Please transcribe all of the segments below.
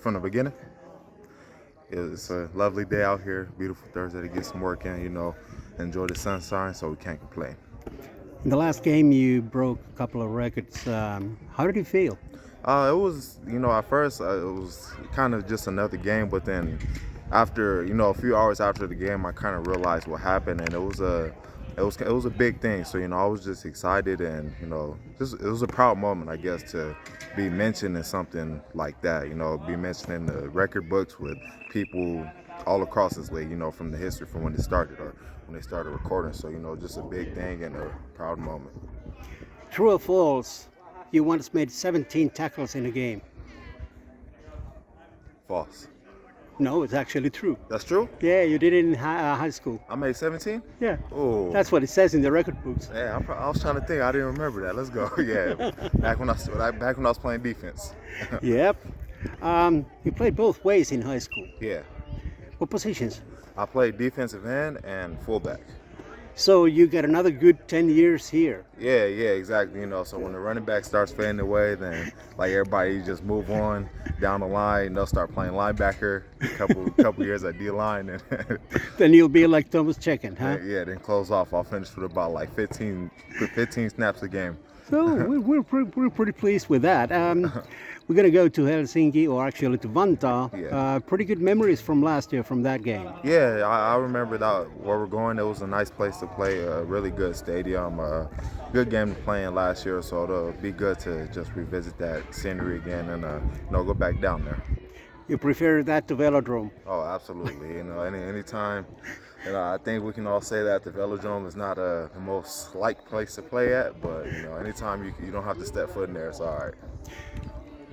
from the beginning. It's a lovely day out here, beautiful Thursday to get some work in, enjoy the sunshine, so we can't complain. In the last game, you broke a couple of records. How did you feel? It was, at first it was kind of just another game, but then after, a few hours after the game, I kind of realized what happened, and it was a big thing. So I was just excited, and it was a proud moment, I guess, to be mentioned in something like that. Be mentioned in the record books with people all across this league. From the history from when it started or when they started recording. So just a big thing and a proud moment. True or false? You once made 17 tackles in a game. False. No, it's actually true. That's true? Yeah, you did it in high school. I made 17? Yeah. Oh. That's what it says in the record books. Yeah, I was trying to think. I didn't remember that. Let's go. Yeah. back when I was playing defense. Yep. You played both ways in high school. Yeah. What positions? I played defensive end and fullback. So you get another good 10 years here. Yeah, exactly. So when the running back starts fading away, then like everybody just move on down the line. They'll start playing linebacker. Couple years at D line, and Then you'll be like Thomas Checken, huh? yeah. Then close off. I'll finish with about like 15 snaps a game. So we're pretty pleased with that. We're going to go to Helsinki, or actually to Vantaa. Yeah. Pretty good memories from last year from that game. Yeah, I remember that where we're going. It was a nice place to play, a really good stadium, good game to play in last year. So it'll be good to just revisit that scenery again and go back down there. You prefer that to Velodrome? Oh, absolutely. Anytime. I think we can all say that the Velodrome is not the most liked place to play at, but anytime you don't have to step foot in there, it's all right.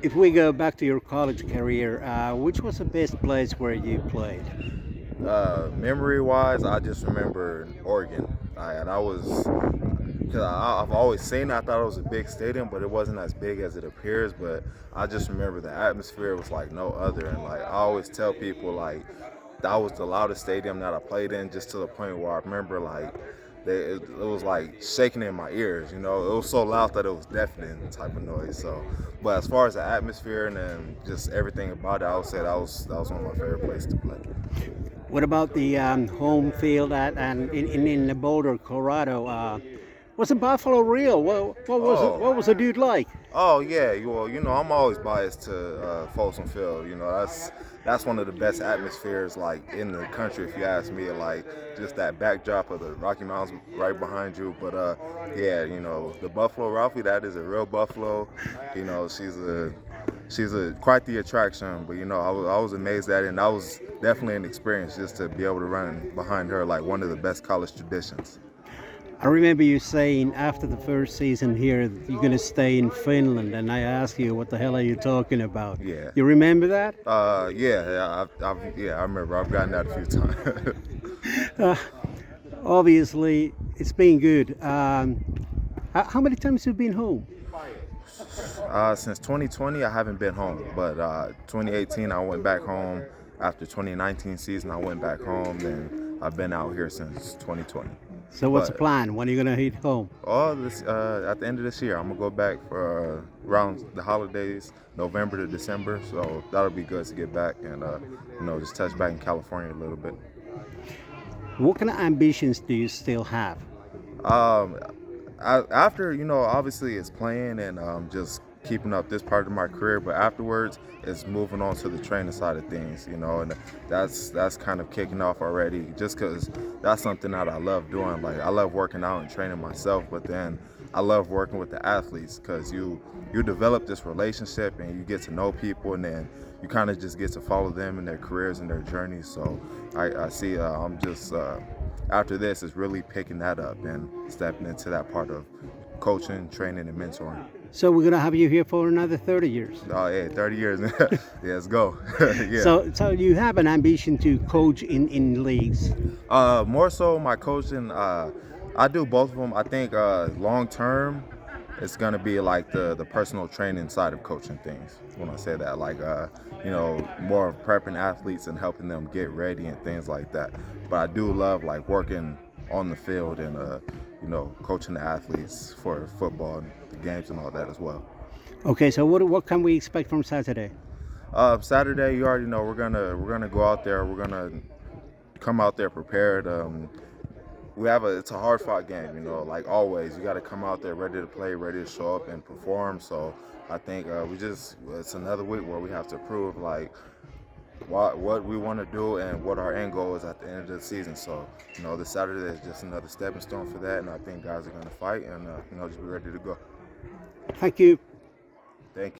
If we go back to your college career, which was the best place where you played? Memory-wise, I just remember Oregon. Because I've always seen it. I thought it was a big stadium, but it wasn't as big as it appears. But I just remember the atmosphere was like no other. And I always tell people that was the loudest stadium that I played in, just to the point where I remember it was like shaking in my ears. It was so loud that it was deafening type of noise. So, but as far as the atmosphere and then just everything about it, I would say that was one of my favorite places to play. What about the home field in Boulder, Colorado? Was the Buffalo real? What was the dude like? Oh yeah, well I'm always biased to Folsom Field. That's one of the best atmospheres in the country, if you ask me. Just that backdrop of the Rocky Mountains right behind you. But the Buffalo Ralphie, that is a real Buffalo. She's quite the attraction. But I was amazed at it, and that was definitely an experience just to be able to run behind her, one of the best college traditions. I remember you saying after the first season here that you're going to stay in Finland, and I asked you, what the hell are you talking about? Yeah. You remember that? I remember. I've gotten that a few times. Obviously, it's been good. How many times have you been home? Since 2020, I haven't been home, but 2018, I went back home. After 2019 season, I went back home, then I've been out here since 2020. So what's the plan? When are you going to hit home? At the end of this year, I'm going to go back for around the holidays, November to December. So that'll be good to get back and, just touch back in California a little bit. What kind of ambitions do you still have? After, obviously it's playing and just keeping up this part of my career, but afterwards it's moving on to the training side of things, and that's kind of kicking off already, just because that's something that I love doing. I love working out and training myself, but then I love working with the athletes, because you develop this relationship and you get to know people, and then you kind of just get to follow them in their careers and their journeys. So I see I'm just after this is really picking that up and stepping into that part of coaching, training, and mentoring. So we're going to have you here for another 30 years. Oh, yeah, 30 years. Yeah, let's go. Yeah. So you have an ambition to coach in leagues? More so my coaching, I do both of them. I think long term, it's going to be the personal training side of coaching things. When I say that, more of prepping athletes and helping them get ready and things like that. But I do love working on the field and coaching the athletes for football and the games and all that as well. Okay, so what can we expect from Saturday? Saturday, you already know we're gonna go out there. We're gonna come out there prepared. It's a hard fought game, like always. You got to come out there ready to play, ready to show up and perform. So I think it's another week where we have to prove like what we want to do and what our end goal is at the end of the season. So this Saturday is just another stepping stone for that, and I think guys are gonna fight and just be ready to go. Thank you. Thank you.